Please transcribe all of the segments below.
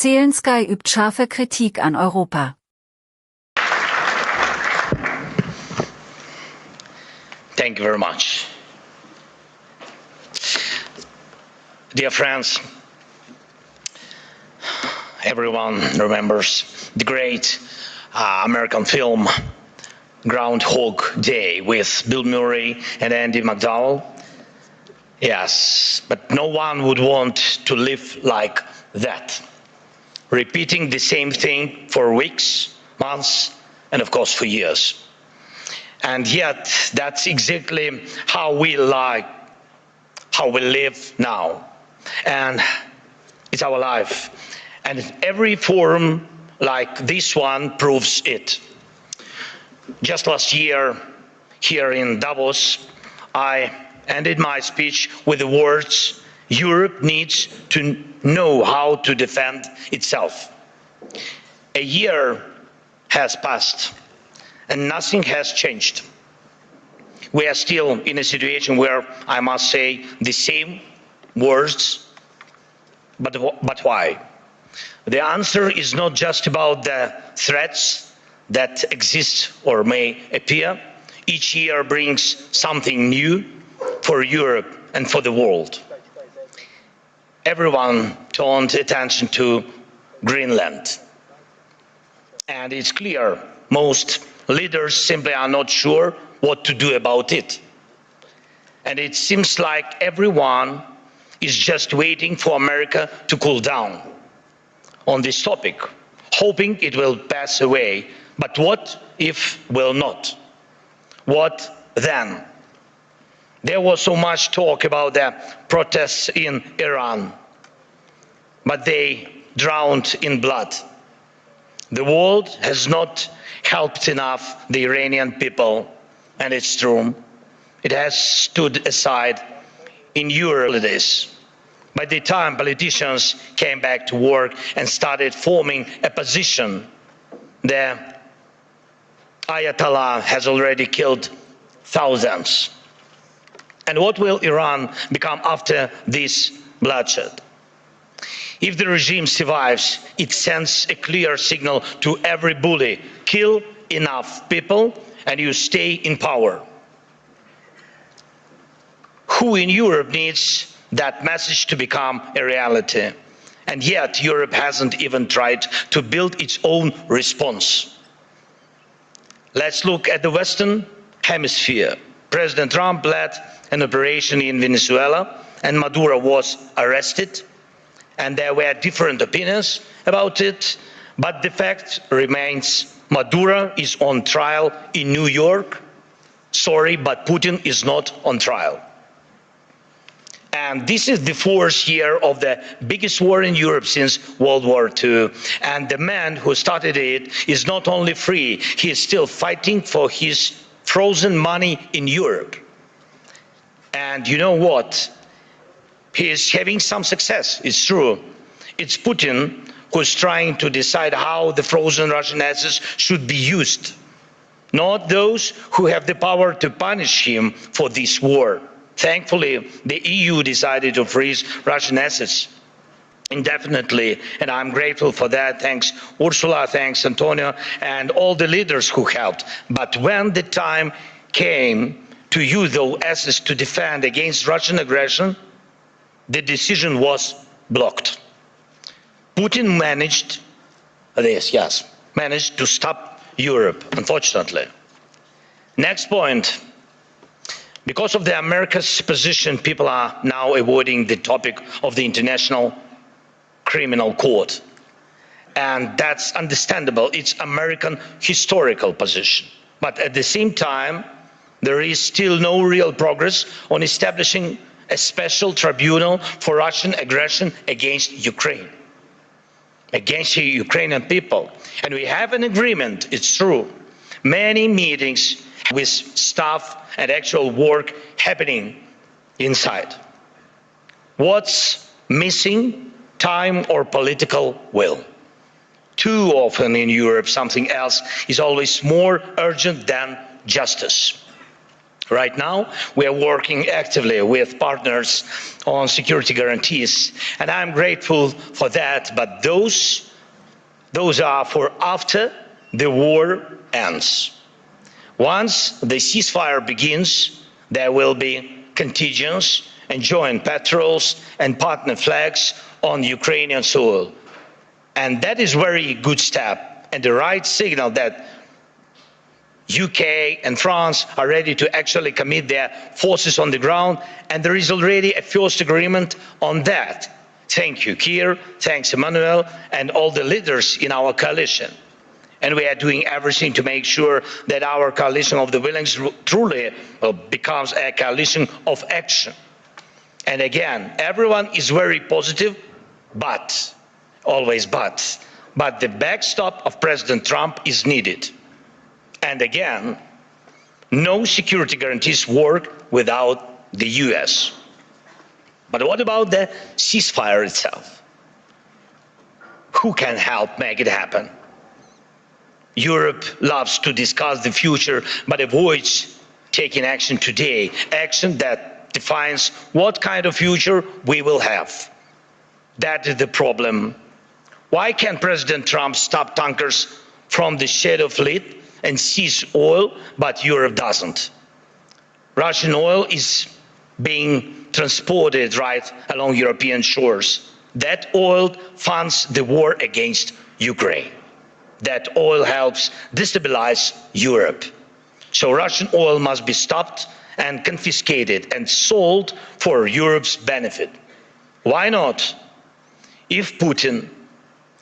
Zelensky übt scharfe Kritik an Europa. Thank you very much. Dear friends, everyone remembers the great American film Groundhog Day with Bill Murray and Andy McDowell. Yes, but no one would want to live like that, repeating the same thing for weeks, months, and of course for years. And yet, that's exactly how we live now. And it's our life. And every forum like this one proves it. Just last year, here in Davos, I ended my speech with the words, "Europe needs to know how to defend itself." A year has passed and nothing has changed. We are still in a situation where I must say the same words, but why? The answer is not just about the threats that exist or may appear. Each year brings something new for Europe and for the world. Everyone turned attention to Greenland. And it's clear most leaders simply are not sure what to do about it. And it seems like everyone is just waiting for America to cool down on this topic, hoping it will pass away. But what if will not? What then? There was so much talk about the protests in Iran, but they drowned in blood. The world has not helped enough the Iranian people, and it's true. It has stood aside in Europe this. By the time politicians came back to work and started forming a position, the Ayatollah has already killed thousands. And what will Iran become after this bloodshed? If the regime survives, it sends a clear signal to every bully: kill enough people and you stay in power. Who in Europe needs that message to become a reality? And yet Europe hasn't even tried to build its own response. Let's look at the Western Hemisphere. President Trump led an operation in Venezuela and Maduro was arrested, and there were different opinions about it, but the fact remains: Maduro is on trial in New York. Sorry, but Putin is not on trial. And this is the fourth year of the biggest war in Europe since World War II. And the man who started it is not only free, he is still fighting for his frozen money in Europe. And you know what? He is having some success, it's true. It's Putin who is trying to decide how the frozen Russian assets should be used, not those who have the power to punish him for this war. Thankfully, the EU decided to freeze Russian assets indefinitely, and I'm grateful for that. Thanks Ursula, thanks Antonio, and all the leaders who helped. But when the time came to use those assets to defend against Russian aggression, the decision was blocked. Putin managed this, yes, managed to stop Europe, unfortunately. Next point. Because of the America's position, people are now avoiding the topic of the International Criminal Court. And that's understandable. It's American historical position. But at the same time, there is still no real progress on establishing a special tribunal for Russian aggression against Ukraine, against the Ukrainian people. And we have an agreement, it's true. Many meetings with staff and actual work happening inside. What's missing? Time or political will. Too often in Europe, something else is always more urgent than justice. Right now, we are working actively with partners on security guarantees, and I'm grateful for that, but those are for after the war ends. Once the ceasefire begins, there will be contingents and joint patrols and partner flags on Ukrainian soil. And that is a very good step and the right signal that UK and France are ready to actually commit their forces on the ground, and there is already a first agreement on that. Thank you, Keir, thanks Emmanuel, and all the leaders in our coalition. And we are doing everything to make sure that our coalition of the willing truly becomes a coalition of action. And again, everyone is very positive, but, always but the backstop of President Trump is needed. And again, no security guarantees work without the US. But what about the ceasefire itself? Who can help make it happen? Europe loves to discuss the future, but avoids taking action today, action that defines what kind of future we will have. That is the problem. Why can't President Trump stop tankers from the shadow fleet and seize oil, but Europe doesn't? Russian oil is being transported right along European shores. That oil funds the war against Ukraine. That oil helps destabilize Europe. So Russian oil must be stopped and confiscated and sold for Europe's benefit. Why not? If Putin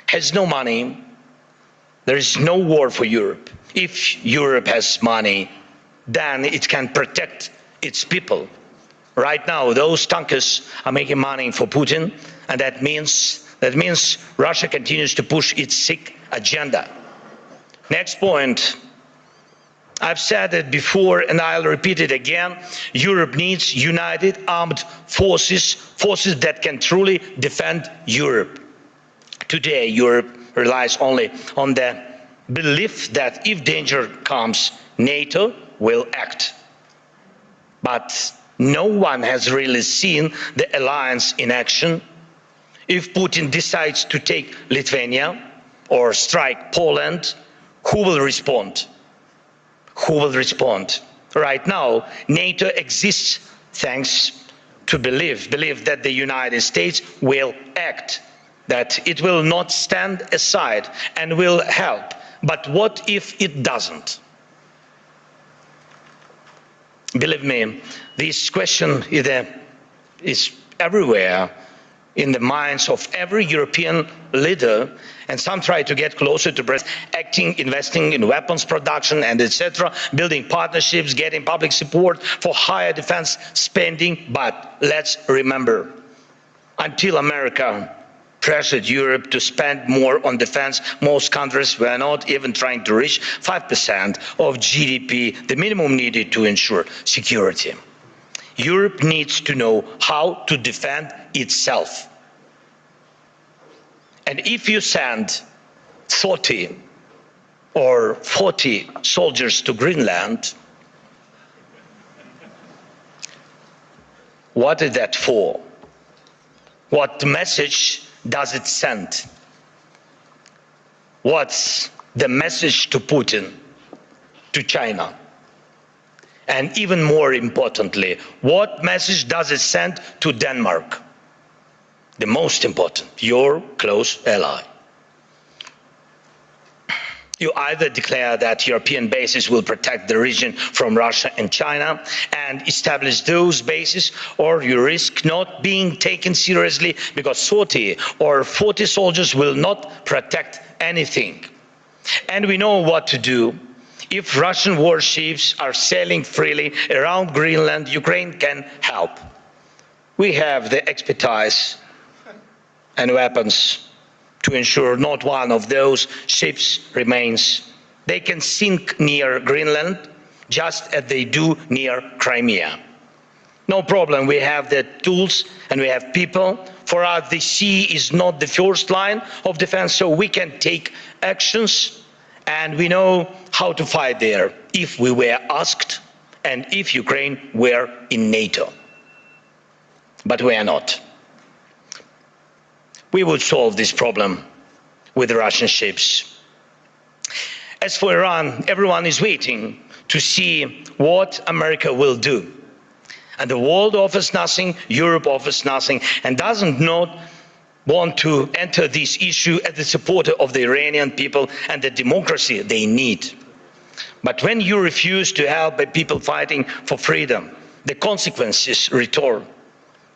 has no money, there is no war for Europe. If Europe has money, then it can protect its people. Right now, those tankers are making money for Putin, and that means Russia continues to push its sick agenda. Next point. I've said it before and I'll repeat it again. Europe needs united armed forces, forces that can truly defend Europe. Today, Europe relies only on the belief that if danger comes, NATO will act. But no one has really seen the alliance in action. If Putin decides to take Lithuania or strike Poland, who will respond? Who will respond? Right now, NATO exists thanks to belief that the United States will act, that it will not stand aside and will help. But what if it doesn't? Believe me, this question is everywhere in the minds of every European leader, and some try to get closer to President, acting, investing in weapons production and etc., building partnerships, getting public support for higher defense spending. But let's remember, until America pressured Europe to spend more on defense, most countries were not even trying to reach 5% of GDP, the minimum needed to ensure security. Europe needs to know how to defend itself. And if you send 30 or 40 soldiers to Greenland, what is that for? What message does it send? What's the message to Putin, to China? And even more importantly, what message does it send to Denmark? The most important, your close ally. You either declare that European bases will protect the region from Russia and China and establish those bases, or you risk not being taken seriously because 30 or 40 soldiers will not protect anything. And we know what to do. If Russian warships are sailing freely around Greenland, Ukraine can help. We have the expertise and weapons to ensure not one of those ships remains. They can sink near Greenland just as they do near Crimea. No problem, we have the tools and we have people. For us, the sea is not the first line of defense, so we can take actions and we know how to fight there if we were asked and if Ukraine were in NATO. But we are not. We would solve this problem with the Russian ships. As for Iran, everyone is waiting to see what America will do. And the world offers nothing, Europe offers nothing, and doesn't not want to enter this issue as a supporter of the Iranian people and the democracy they need. But when you refuse to help the people fighting for freedom, the consequences return,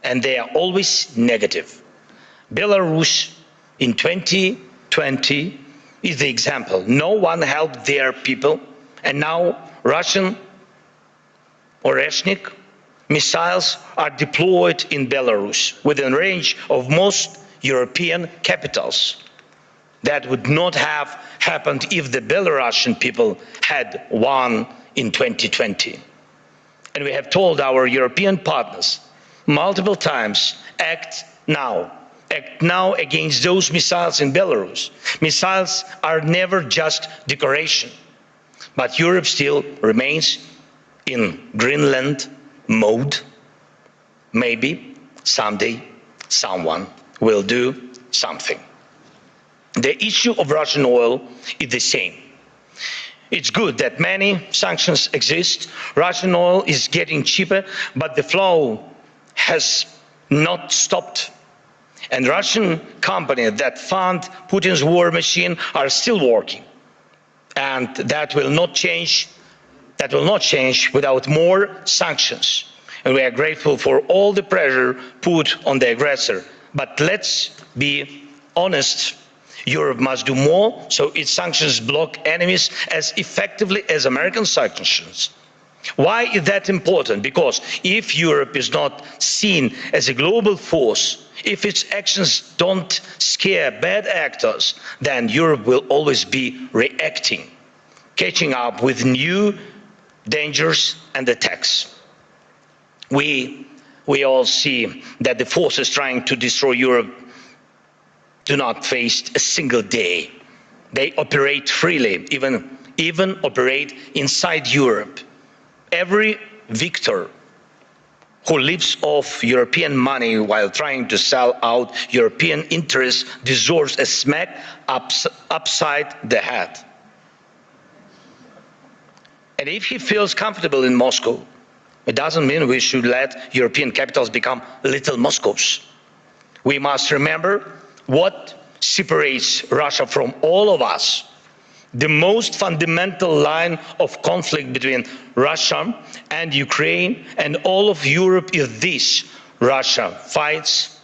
and they are always negative. Belarus in 2020 is the example. No one helped their people, and now Russian Oreshnik missiles are deployed in Belarus within range of most European capitals. That would not have happened if the Belarusian people had won in 2020. And we have told our European partners multiple times, act now. Act now against those missiles in Belarus. Missiles are never just decoration, but Europe still remains in Greenland mode. Maybe someday someone will do something. The issue of Russian oil is the same. It's good that many sanctions exist. Russian oil is getting cheaper, but the flow has not stopped. And Russian companies that fund Putin's war machine are still working. And that will not change without more sanctions. And we are grateful for all the pressure put on the aggressor. But let's be honest, Europe must do more so its sanctions block enemies as effectively as American sanctions. Why is that important? Because if Europe is not seen as a global force, if its actions don't scare bad actors, then Europe will always be reacting, catching up with new dangers and attacks. We all see that the forces trying to destroy Europe do not face a single day. They operate freely, even operate inside Europe. Every victor who lives off European money while trying to sell out European interests deserves a smack upside the head. And if he feels comfortable in Moscow, it doesn't mean we should let European capitals become little Moscows. We must remember what separates Russia from all of us. The most fundamental line of conflict between Russia and Ukraine and all of Europe is this: Russia fights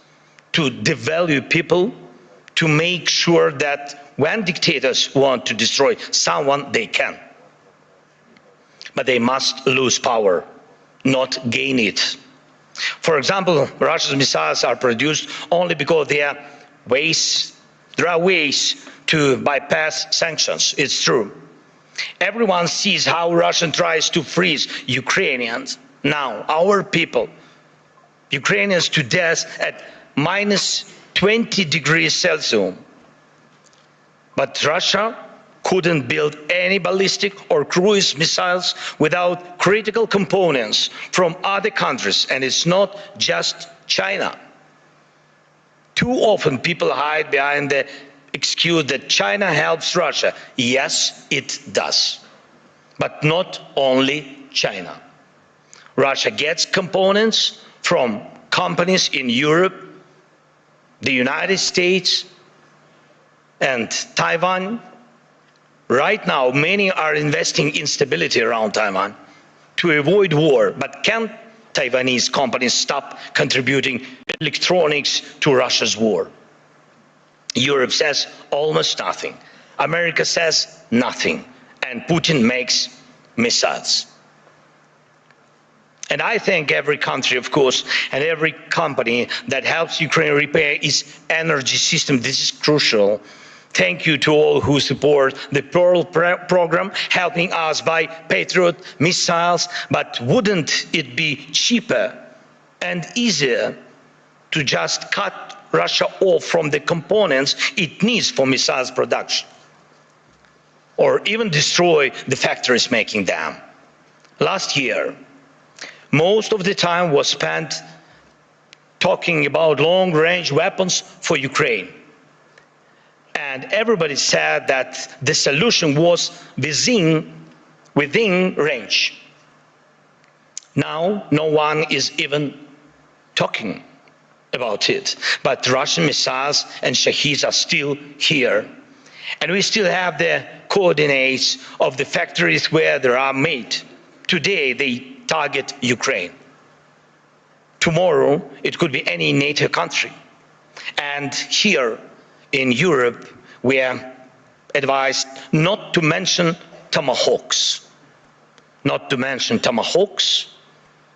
to devalue people, to make sure that when dictators want to destroy someone, they can. But they must lose power, not gain it. For example, Russia's missiles are produced only because there are ways to bypass sanctions. It's true. Everyone sees how Russia tries to freeze Ukrainians now, our people, Ukrainians to death at minus 20 degrees Celsius. But Russia couldn't build any ballistic or cruise missiles without critical components from other countries, and it's not just China. Too often people hide behind the excuse that China helps Russia. Yes, it does. But not only China. Russia gets components from companies in Europe, the United States, and Taiwan. Right now, many are investing in stability around Taiwan to avoid war. But can Taiwanese companies stop contributing electronics to Russia's war? Europe says almost nothing. America says nothing. And Putin makes missiles. And I thank every country, of course, and every company that helps Ukraine repair its energy system. This is crucial. Thank you to all who support the Pearl program, helping us buy Patriot missiles. But wouldn't it be cheaper and easier to just cut Russia off from the components it needs for missiles production? Or even destroy the factories making them? last year, most of the time was spent talking about long-range weapons for Ukraine. And everybody said that the solution was within range. Now, no one is even talking about it. But Russian missiles and Shaheds are still here. And we still have the coordinates of the factories where they are made. Today, they target Ukraine. Tomorrow, it could be any NATO country. And here in Europe, we are advised not to mention tomahawks. Not to mention tomahawks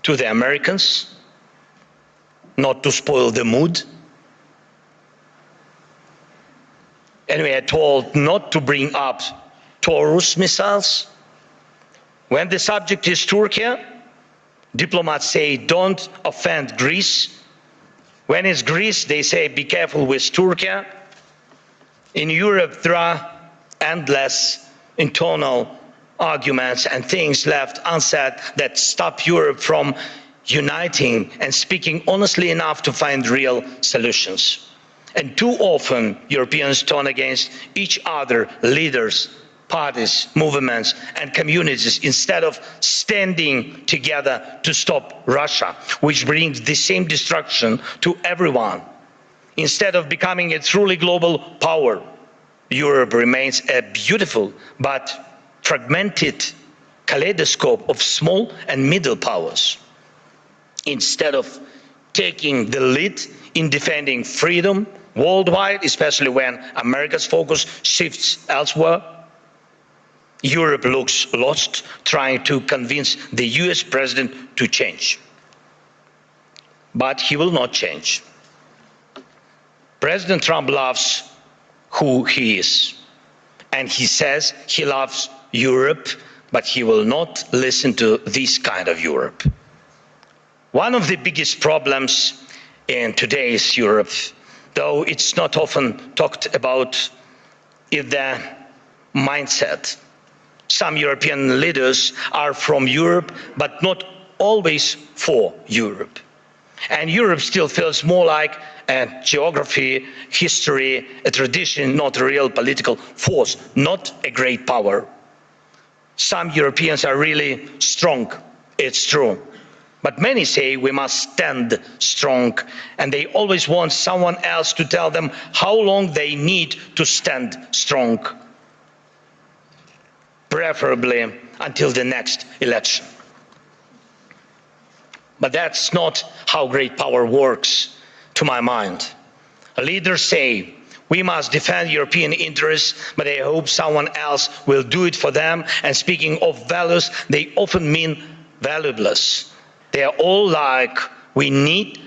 to the Americans, not to spoil the mood. And we are told not to bring up Taurus missiles. When the subject is Turkey, diplomats say don't offend Greece. When it's Greece, they say be careful with Turkey. In Europe, there are endless internal arguments and things left unsaid that stop Europe from uniting and speaking honestly enough to find real solutions. And too often, Europeans turn against each other, leaders, parties, movements, and communities, instead of standing together to stop Russia, which brings the same destruction to everyone. Instead of becoming a truly global power, Europe remains a beautiful but fragmented kaleidoscope of small and middle powers. Instead of taking the lead in defending freedom worldwide, especially when America's focus shifts elsewhere, Europe looks lost, trying to convince the US president to change. But he will not change. President Trump loves who he is, and he says he loves Europe, but he will not listen to this kind of Europe. One of the biggest problems in today's Europe, though it's not often talked about, is the mindset. Some European leaders are from Europe, but not always for Europe. And Europe still feels more like a geography, history, a tradition, not a real political force, not a great power. Some Europeans are really strong, it's true. But many say we must stand strong, and they always want someone else to tell them how long they need to stand strong, preferably until the next election. But that's not how great power works, to my mind. Leaders say we must defend European interests, but they hope someone else will do it for them. And speaking of values, they often mean valueless. They are all like, we need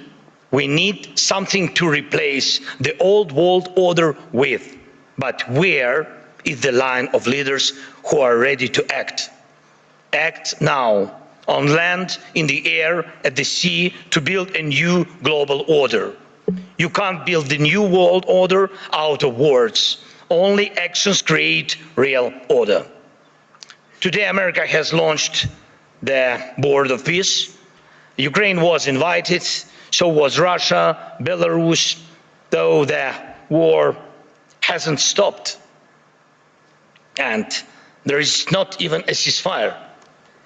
something to replace the old world order with. But where is the line of leaders who are ready to act? Act now, on land, in the air, at the sea, to build a new global order. You can't build the new world order out of words. Only actions create real order. Today, America has launched the Board of Peace. Ukraine was invited, so was Russia, Belarus, though the war hasn't stopped. And there is not even a ceasefire.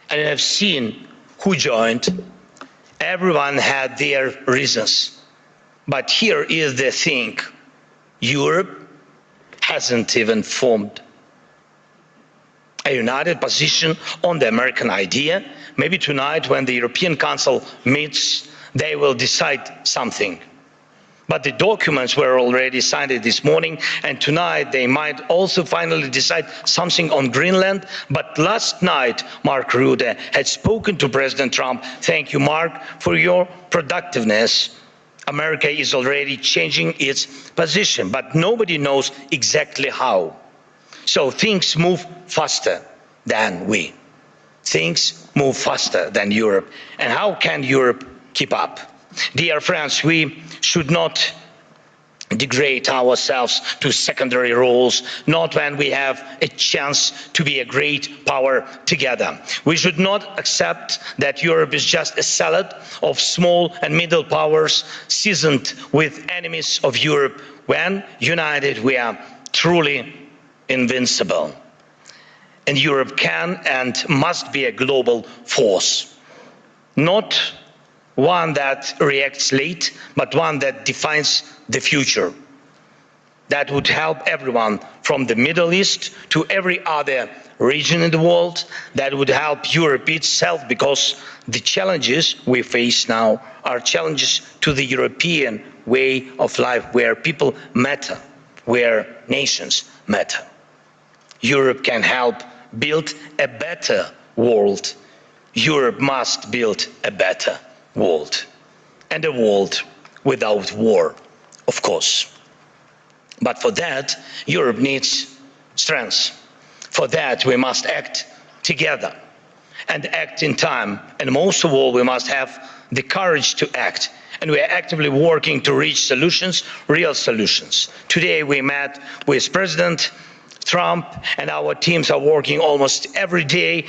And I have seen who joined. Everyone had their reasons. But here is the thing. Europe hasn't even formed a united position on the American idea. Maybe tonight, when the European Council meets, they will decide something. But the documents were already signed this morning, and tonight they might also finally decide something on Greenland. But last night, Mark Rutte had spoken to President Trump. Thank you, Mark, for your productiveness. America is already changing its position, but nobody knows exactly how. So things move faster than we. Things move faster than Europe. And how can Europe keep up? Dear friends, we should not degrade ourselves to secondary roles, not when we have a chance to be a great power together. We should not accept that Europe is just a salad of small and middle powers seasoned with enemies of Europe. When united, we are truly invincible. And Europe can and must be a global force, not one that reacts late, but one that defines the future. That would help everyone from the Middle East to every other region in the world. That would help Europe itself, because the challenges we face now are challenges to the European way of life, where people matter, where nations matter. Europe can help build a better world. Europe must build a better world, and a world without war, of course. But for that, Europe needs strength. For that, we must act together and act in time. And most of all, we must have the courage to act. And we are actively working to reach solutions, real solutions. Today, we met with President Trump, and our teams are working almost every day.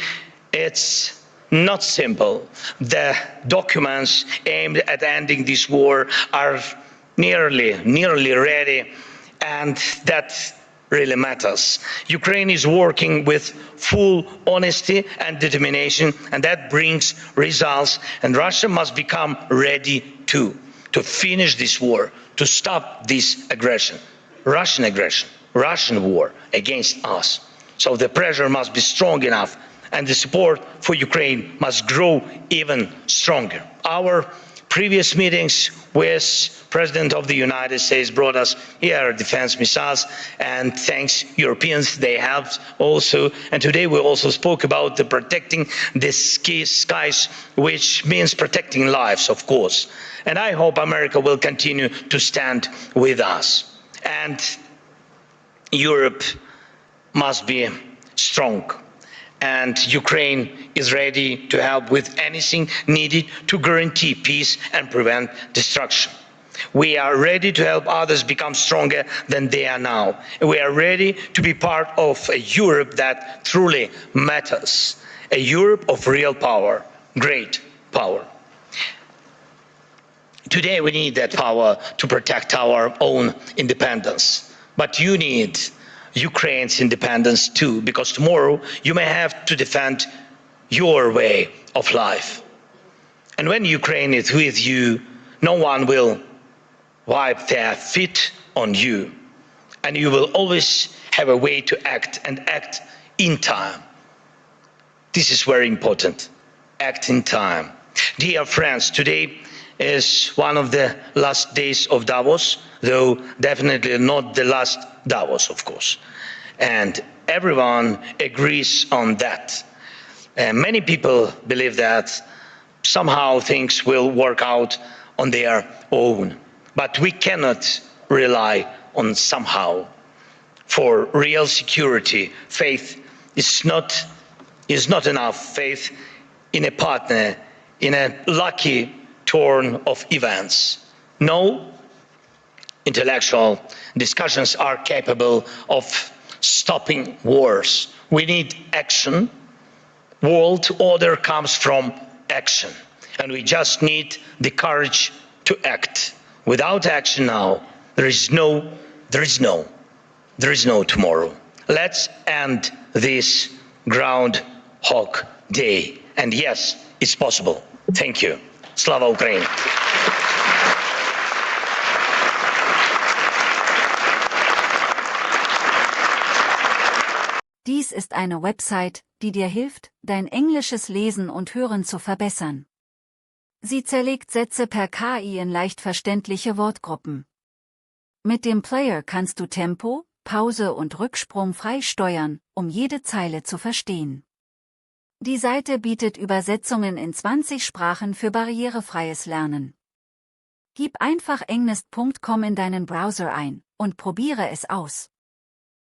It's not simple. The documents aimed at ending this war are nearly ready, and that really matters. Ukraine is working with full honesty and determination, and that brings results. And Russia must become ready to finish this war, to stop this aggression, Russian war against us. So the pressure must be strong enough, and the support for Ukraine must grow even stronger. Our previous meetings with President of the United States brought us air defense missiles, and thanks Europeans, they helped also. And today we also spoke about the protecting the skies, which means protecting lives, of course. And I hope America will continue to stand with us. And Europe must be strong. And Ukraine is ready to help with anything needed to guarantee peace and prevent destruction. We are ready to help others become stronger than they are now. And we are ready to be part of a Europe that truly matters, a Europe of real power, great power. Today we need that power to protect our own independence, but you need Ukraine's independence too, because tomorrow you may have to defend your way of life. And when Ukraine is with you, no one will wipe their feet on you, and you will always have a way to act, and act in time. This is very important. Act in time. Dear friends, today is one of the last days of Davos, though definitely not the last Davos, of course. And everyone agrees on that. Many people believe that somehow things will work out on their own. But we cannot rely on somehow. For real security, faith is not enough. Faith in a partner, in a lucky turn of events. No intellectual discussions are capable of stopping wars. We need action. World order comes from action, and we just need the courage to act. Without action now, there is no tomorrow. Let's end this Groundhog Day. And yes, it's possible. Thank you. Slava Ukraini! Dies ist eine Website, die dir hilft, dein englisches Lesen und Hören zu verbessern. Sie zerlegt Sätze per KI in leicht verständliche Wortgruppen. Mit dem Player kannst du Tempo, Pause und Rücksprung frei steuern, um jede Zeile zu verstehen. Die Seite bietet Übersetzungen in 20 Sprachen für barrierefreies Lernen. Gib einfach englist.com in deinen Browser ein und probiere es aus.